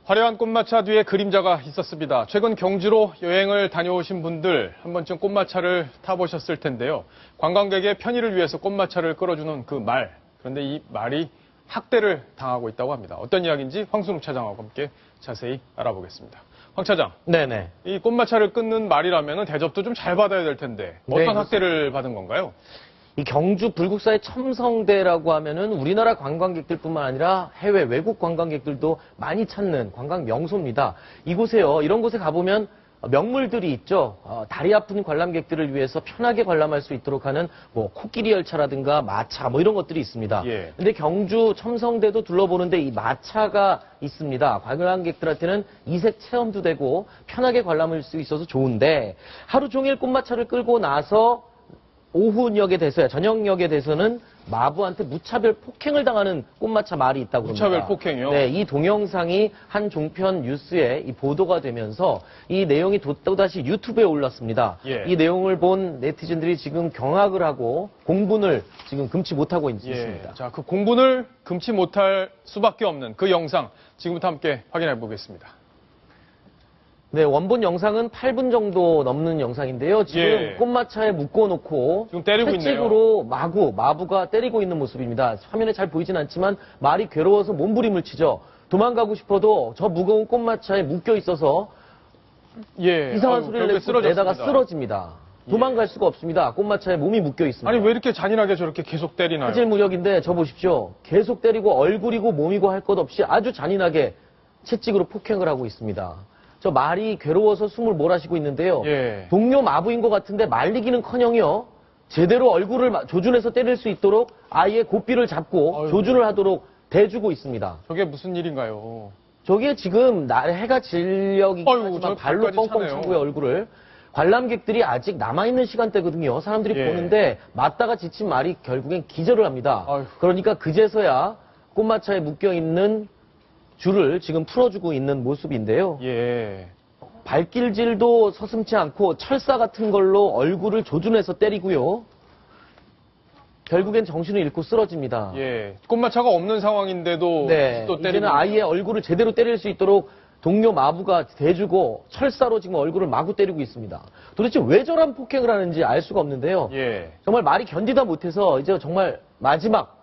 화려한 꽃마차 뒤에 그림자가 있었습니다. 최근 경주로 여행을 다녀오신 분들 한 번쯤 꽃마차를 타보셨을 텐데요. 관광객의 편의를 위해서 꽃마차를 끌어주는 그 말. 그런데 이 말이 학대를 당하고 있다고 합니다. 어떤 이야기인지 황순욱 차장과 함께 자세히 알아보겠습니다. 황 차장. 네네. 이 꽃마차를 끊는 말이라면 대접도 좀 잘 받아야 될 텐데 어떤 학대를 받은 건가요? 이 경주 불국사의 첨성대라고 하면은 우리나라 관광객들뿐만 아니라 해외 외국 관광객들도 많이 찾는 관광 명소입니다. 이곳에요. 이런 곳에 가보면 명물들이 있죠. 다리 아픈 관람객들을 위해서 편하게 관람할 수 있도록 하는 뭐 코끼리 열차라든가 마차 뭐 이런 것들이 있습니다. 예. 근데 경주 첨성대도 둘러보는데 이 마차가 있습니다. 관광객들한테는 이색 체험도 되고 편하게 관람할 수 있어서 좋은데 하루 종일 꽃마차를 끌고 나서 오후역에 돼서야 저녁역에 돼서는 마부한테 무차별 폭행을 당하는 꽃마차 말이 있다고 합니다. 무차별 폭행이요? 네, 이 동영상이 한 종편 뉴스에 이 보도가 되면서 이 내용이 또다시 유튜브에 올랐습니다. 예. 이 내용을 본 네티즌들이 지금 경악을 하고 공분을 지금 금치 못하고 있습니다. 자, 그 공분을 금치 못할 수밖에 없는 그 영상 지금부터 함께 확인해 보겠습니다. 네, 원본 영상은 8분 정도 넘는 영상인데요. 지금 예. 꽃마차에 묶어놓고 지금 때리고 채찍으로 마부가 때리고 있는 모습입니다. 화면에 잘 보이진 않지만 말이 괴로워서 몸부림을 치죠. 도망가고 싶어도 저 무거운 꽃마차에 묶여 있어서 이상한 소리를 내다가 쓰러집니다. 도망갈 수가 없습니다. 꽃마차에 몸이 묶여 있습니다. 아니 왜 이렇게 잔인하게 저렇게 계속 때리나요? 화질무력인데 저 보십시오. 계속 때리고 얼굴이고 몸이고 할 것 없이 아주 잔인하게 채찍으로 폭행을 하고 있습니다. 저 말이 괴로워서 숨을 몰아쉬고 있는데요. 예. 동료 마부인 것 같은데 말리기는커녕요. 제대로 얼굴을 조준해서 때릴 수 있도록 아예 고삐를 잡고 조준을 하도록 대주고 있습니다. 저게 무슨 일인가요? 저게 지금 해가 진력이긴 하지만 발로 뻥뻥 차고요, 얼굴을. 관람객들이 아직 남아있는 시간대거든요. 사람들이 보는데 맞다가 지친 말이 결국엔 기절을 합니다. 그러니까 그제서야 꽃마차에 묶여있는 줄을 지금 풀어주고 있는 모습인데요. 예. 발길질도 서슴지 않고 철사 같은 걸로 얼굴을 조준해서 때리고요. 결국엔 정신을 잃고 쓰러집니다. 예. 꽃마차가 없는 상황인데도 네, 또 때리고 이제는 아예 얼굴을 제대로 때릴 수 있도록 동료 마부가 대주고 철사로 지금 얼굴을 마구 때리고 있습니다. 도대체 왜 저런 폭행을 하는지 알 수가 없는데요. 예. 정말 말이 견디다 못해서 이제 정말 마지막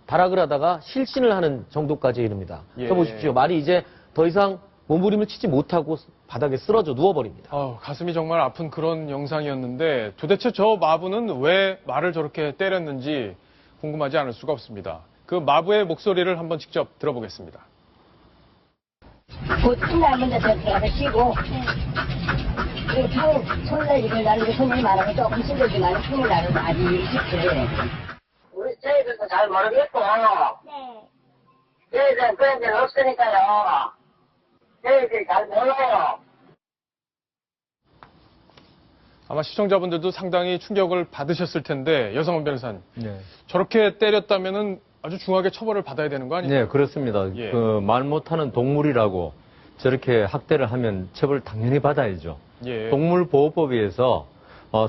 발악을 하다가 실신을 하는 정도까지 이릅니다. 예. 저 보십시오. 말이 이제 더 이상 몸부림을 치지 못하고 바닥에 쓰러져 누워버립니다. 가슴이 정말 아픈 그런 영상이었는데 도대체 저 마부는 왜 말을 저렇게 때렸는지 궁금하지 않을 수가 없습니다. 그 마부의 목소리를 한번 직접 들어보겠습니다. 신나는데 저렇게 하시고 손내기를 나는 손이 말하고 조금 신들지만 손이 나는 아직 쉽지. 우리 저희들도 잘 모르겠고 저희들은 그런 데는 없으니까요. 저희들이 잘 몰라요. 아마 시청자분들도 상당히 충격을 받으셨을 텐데 여성원 변호사님. 네. 저렇게 때렸다면은 아주 중하게 처벌을 받아야 되는 거 아니에요? 네, 그렇습니다. 예. 말 못하는 동물이라고 저렇게 학대를 하면 처벌 당연히 받아야죠. 예. 동물보호법에 의해서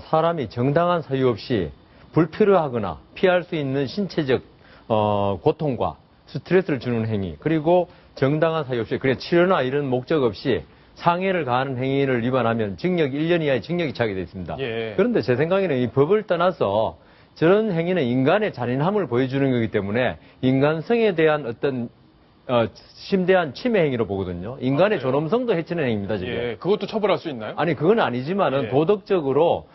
사람이 정당한 사유 없이 불필요하거나 피할 수 있는 신체적 고통과 스트레스를 주는 행위, 그리고 정당한 사유 없이 그냥 치료나 이런 목적 없이 상해를 가하는 행위를 위반하면 징역 1년 이하의 징역이 차게 되어 있습니다. 예. 그런데 제 생각에는 이 법을 떠나서 저런 행위는 인간의 잔인함을 보여주는 거기 때문에 인간성에 대한 어떤 심대한 침해 행위로 보거든요. 인간의 존엄성도 해치는 행위입니다, 지금. 예. 그것도 처벌할 수 있나요? 아니, 그건 아니지만은 예. 도덕적으로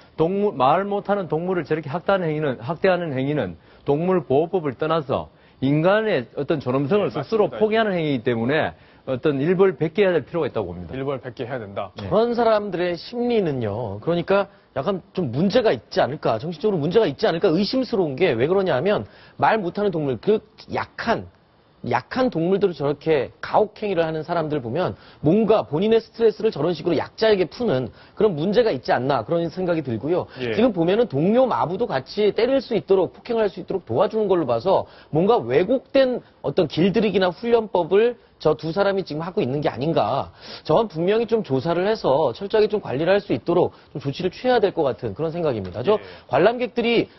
말 못하는 동물을 저렇게 학대하는 행위는 동물보호법을 떠나서 인간의 어떤 존엄성을 스스로 맞습니다. 포기하는 행위이기 때문에 어떤 일벌 100개 해야 될 필요가 있다고 봅니다. 일벌 100개 해야 된다. 그런 사람들의 심리는요. 그러니까 약간 좀 문제가 있지 않을까, 정신적으로 문제가 있지 않을까 의심스러운 게 왜 그러냐 하면 말 못하는 동물, 그 약한 동물들을 저렇게 가혹행위를 하는 사람들 보면 뭔가 본인의 스트레스를 저런 식으로 약자에게 푸는 그런 문제가 있지 않나 그런 생각이 들고요. 예. 지금 보면은 동료 마부도 같이 때릴 수 있도록 폭행할 수 있도록 도와주는 걸로 봐서 뭔가 왜곡된 어떤 길들이기나 훈련법을 저 두 사람이 지금 하고 있는 게 아닌가. 저건 분명히 좀 조사를 해서 철저하게 좀 관리를 할 수 있도록 좀 조치를 취해야 될 것 같은 그런 생각입니다. 저 관람객들이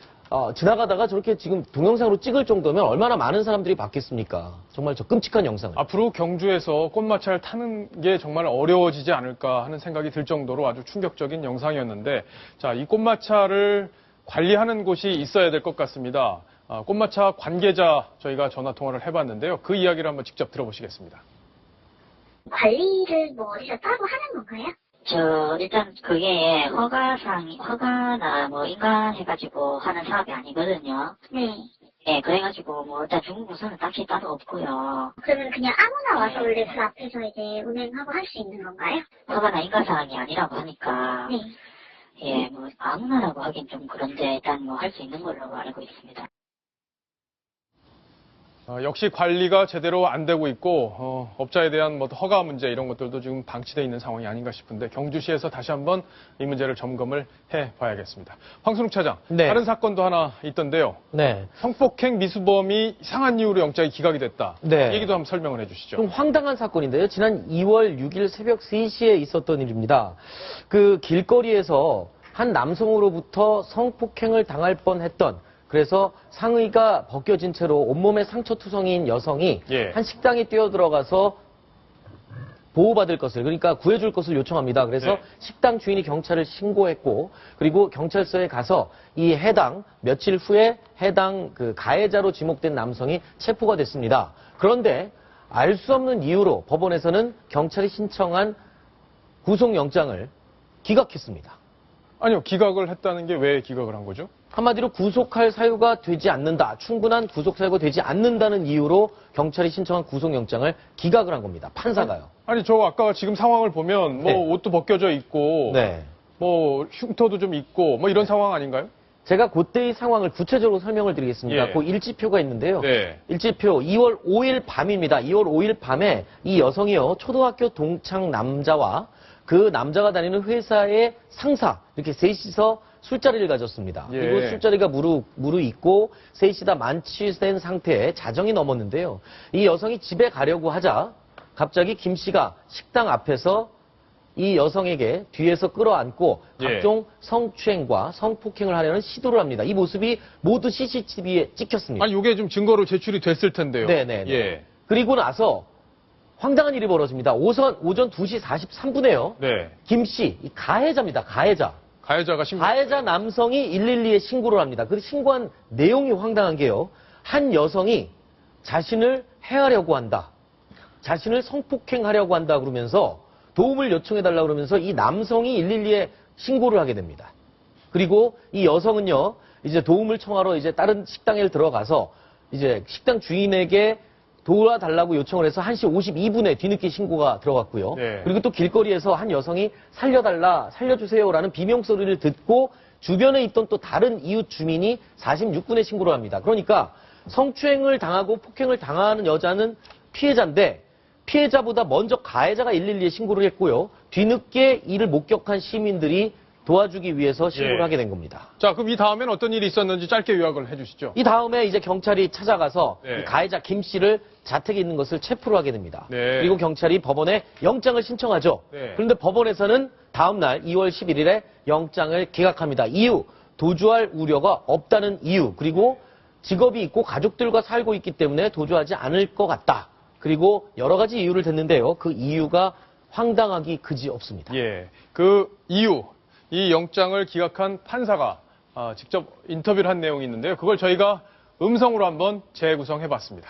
지나가다가 저렇게 지금 동영상으로 찍을 정도면 얼마나 많은 사람들이 봤겠습니까? 정말 저 끔찍한 영상을. 앞으로 경주에서 꽃마차를 타는 게 정말 어려워지지 않을까 하는 생각이 들 정도로 아주 충격적인 영상이었는데, 자, 이 꽃마차를 관리하는 곳이 있어야 될 것 같습니다. 꽃마차 관계자 저희가 전화 통화를 해봤는데요. 그 이야기를 한번 직접 들어보시겠습니다. 관리를 뭐 어디서 따로 하는 건가요? 일단 그게 허가나 뭐 인가해가지고 하는 사업이 아니거든요. 네. 예, 그래가지고 뭐 일단 중부서는 딱히 따로 없고요. 그러면 그냥 아무나 와서 원래 그 앞에서 이제 운행하고 할 수 있는 건가요? 허가나 인가사항이 아니라고 하니까, 네. 예, 뭐 아무나라고 하긴 좀 그런데 일단 뭐 할 수 있는 걸로 알고 있습니다. 역시 관리가 제대로 안 되고 있고 업자에 대한 뭐 허가 문제 이런 것들도 지금 방치되어 있는 상황이 아닌가 싶은데 경주시에서 다시 한번 이 문제를 점검을 해봐야겠습니다. 황순욱 차장, 네. 다른 사건도 하나 있던데요. 네. 성폭행 미수범이 이상한 이유로 영장이 기각이 됐다. 네. 이 얘기도 한번 설명을 해주시죠. 좀 황당한 사건인데요. 지난 2월 6일 새벽 3시에 있었던 일입니다. 그 길거리에서 한 남성으로부터 성폭행을 당할 뻔했던, 그래서 상의가 벗겨진 채로 온몸에 상처투성이인 여성이 예. 한 식당에 뛰어들어가서 보호받을 것을, 그러니까 구해줄 것을 요청합니다. 그래서 네. 식당 주인이 경찰을 신고했고, 그리고 경찰서에 가서 이 며칠 후에 해당 그 가해자로 지목된 남성이 체포가 됐습니다. 그런데 알 수 없는 이유로 법원에서는 경찰이 신청한 구속영장을 기각했습니다. 아니요, 기각을 했다는 게 왜 기각을 한 거죠? 한마디로 구속할 사유가 되지 않는다, 충분한 구속 사유가 되지 않는다는 이유로 경찰이 신청한 구속영장을 기각을 한 겁니다. 판사가요. 아니, 저 아까 지금 상황을 보면 뭐 네. 옷도 벗겨져 있고 네. 뭐 흉터도 좀 있고 뭐 이런 상황 아닌가요? 제가 그때의 상황을 구체적으로 설명을 드리겠습니다. 예. 그 일지표가 있는데요. 네. 일지표 2월 5일 밤입니다. 2월 5일 밤에 이 여성이요, 초등학교 동창 남자와 그 남자가 다니는 회사의 상사, 이렇게 셋이서 술자리를 가졌습니다. 예. 그리고 술자리가 무르익고 셋이 다 만취된 상태에 자정이 넘었는데요. 이 여성이 집에 가려고 하자 갑자기 김 씨가 식당 앞에서 이 여성에게 뒤에서 끌어안고 예. 각종 성추행과 성폭행을 하려는 시도를 합니다. 이 모습이 모두 CCTV에 찍혔습니다. 아니, 이게 좀 증거로 제출이 됐을 텐데요. 네네. 예. 그리고 나서 황당한 일이 벌어집니다. 오전 2시 43분에요. 네. 김 씨, 이 가해자입니다. 가해자. 가해자가 신고. 가해자 남성이 112에 신고를 합니다. 그 신고한 내용이 황당한 게요. 한 여성이 자신을 해하려고 한다, 자신을 성폭행하려고 한다 그러면서 도움을 요청해달라고 그러면서 이 남성이 112에 신고를 하게 됩니다. 그리고 이 여성은요, 이제 도움을 청하러 이제 다른 식당에 들어가서 이제 식당 주인에게 도와달라고 요청을 해서 1시 52분에 뒤늦게 신고가 들어갔고요. 네. 그리고 또 길거리에서 한 여성이 살려주세요라는 비명소리를 듣고 주변에 있던 또 다른 이웃 주민이 46분에 신고를 합니다. 그러니까 성추행을 당하고 폭행을 당하는 여자는 피해자인데 피해자보다 먼저 가해자가 112에 신고를 했고요. 뒤늦게 이를 목격한 시민들이 도와주기 위해서 신고를 예. 하게 된 겁니다. 자, 그럼 이 다음엔 어떤 일이 있었는지 짧게 요약을 해주시죠. 이 다음에 이제 경찰이 찾아가서 네. 이 가해자 김 씨를 자택에 있는 것을 체포를 하게 됩니다. 네. 그리고 경찰이 법원에 영장을 신청하죠. 네. 그런데 법원에서는 다음 날 2월 11일에 영장을 기각합니다. 이유, 도주할 우려가 없다는 이유, 그리고 직업이 있고 가족들과 살고 있기 때문에 도주하지 않을 것 같다. 그리고 여러 가지 이유를 댔는데요. 그 이유가 황당하기 그지 없습니다. 예. 그 이유, 이 영장을 기각한 판사가 직접 인터뷰를 한 내용이 있는데요. 그걸 저희가 음성으로 한번 재구성해봤습니다.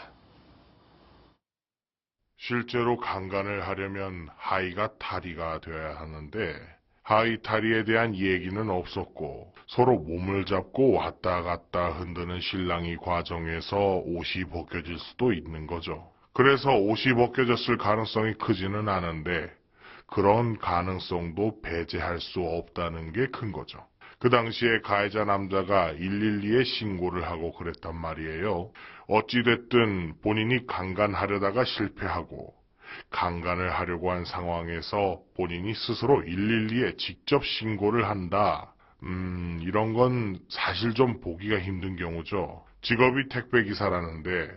실제로 강간을 하려면 하의가 탈의가 되어야 하는데 하의 탈의에 대한 얘기는 없었고 서로 몸을 잡고 왔다 갔다 흔드는 실랑이 과정에서 옷이 벗겨질 수도 있는 거죠. 그래서 옷이 벗겨졌을 가능성이 크지는 않은데 그런 가능성도 배제할 수 없다는 게 큰 거죠. 그 당시에 가해자 남자가 112에 신고를 하고 그랬단 말이에요. 어찌됐든 본인이 강간하려다가 실패하고 강간을 하려고 한 상황에서 본인이 스스로 112에 직접 신고를 한다. 이런 건 사실 좀 보기가 힘든 경우죠. 직업이 택배기사라는데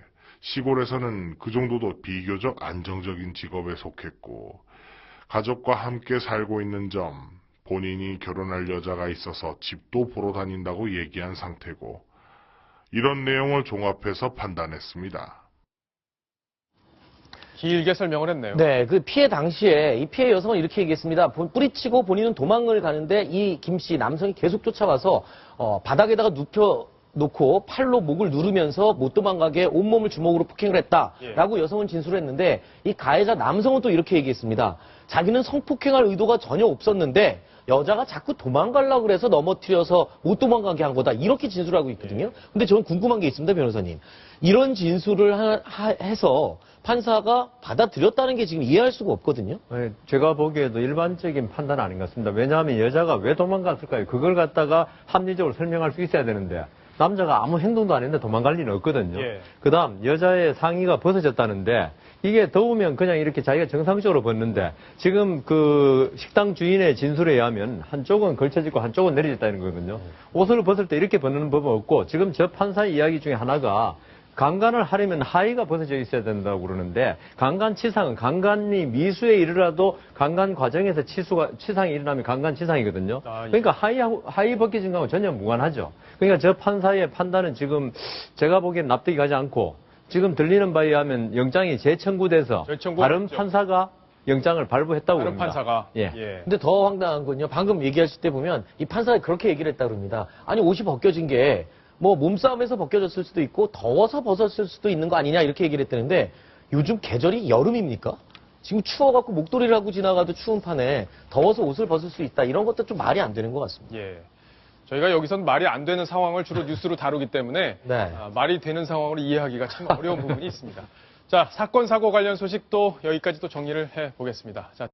시골에서는 그 정도도 비교적 안정적인 직업에 속했고 가족과 함께 살고 있는 점, 본인이 결혼할 여자가 있어서 집도 보러 다닌다고 얘기한 상태고 이런 내용을 종합해서 판단했습니다. 길게 설명을 했네요. 네, 그 피해 당시에 이 피해 여성은 이렇게 얘기했습니다. 뿌리치고 본인은 도망을 가는데 이 김 씨 남성이 계속 쫓아와서 바닥에다가 눕혀 놓고 팔로 목을 누르면서 못 도망가게 온몸을 주먹으로 폭행을 했다라고 여성은 진술을 했는데 이 가해자 남성은 또 이렇게 얘기했습니다. 자기는 성폭행할 의도가 전혀 없었는데 여자가 자꾸 도망가려고 그래서 넘어뜨려서 못 도망가게 한 거다. 이렇게 진술하고 있거든요. 근데 저는 궁금한 게 있습니다, 변호사님. 이런 진술을 해서 판사가 받아들였다는 게 지금 이해할 수가 없거든요. 네, 제가 보기에도 일반적인 판단 아닌 것 같습니다. 왜냐하면 여자가 왜 도망갔을까요? 그걸 갖다가 합리적으로 설명할 수 있어야 되는데 남자가 아무 행동도 안 했는데 도망갈 리는 없거든요. 예. 그다음 여자의 상의가 벗어졌다는 이게 더우면 그냥 이렇게 자기가 정상적으로 벗는데 지금 그 식당 주인의 진술에 의하면 한쪽은 걸쳐지고 한쪽은 내려졌다는 거거든요. 옷을 벗을 때 이렇게 벗는 법은 없고 지금 저 판사의 이야기 중에 하나가 강간을 하려면 하의가 벗어져 있어야 된다고 그러는데 강간치상은 강간이 미수에 이르러도 강간 과정에서 치상이 일어나면 강간치상이거든요. 그러니까 하의 벗겨진 거하고 전혀 무관하죠. 그러니까 저 판사의 판단은 지금 제가 보기엔 납득이 가지 않고 지금 들리는 바에 의하면 영장이 재청구돼서 다른 판사가 영장을 발부했다고 다른 합니다. 판사가. 예. 근데 더 황당한 건요. 방금 얘기하실 때 보면 이 판사가 그렇게 얘기를 했다 그럽니다. 아니 옷이 벗겨진 게 뭐 몸싸움에서 벗겨졌을 수도 있고 더워서 벗었을 수도 있는 거 아니냐 이렇게 얘기를 했다는데 요즘 계절이 여름입니까? 지금 추워갖고 목도리를 하고 지나가도 추운 판에 더워서 옷을 벗을 수 있다. 이런 것도 좀 말이 안 되는 것 같습니다. 예. 저희가 여기선 말이 안 되는 상황을 주로 뉴스로 다루기 때문에 네. 말이 되는 상황으로 이해하기가 참 어려운 부분이 있습니다. 자, 사건 사고 관련 소식도 여기까지 또 정리를 해보겠습니다. 자.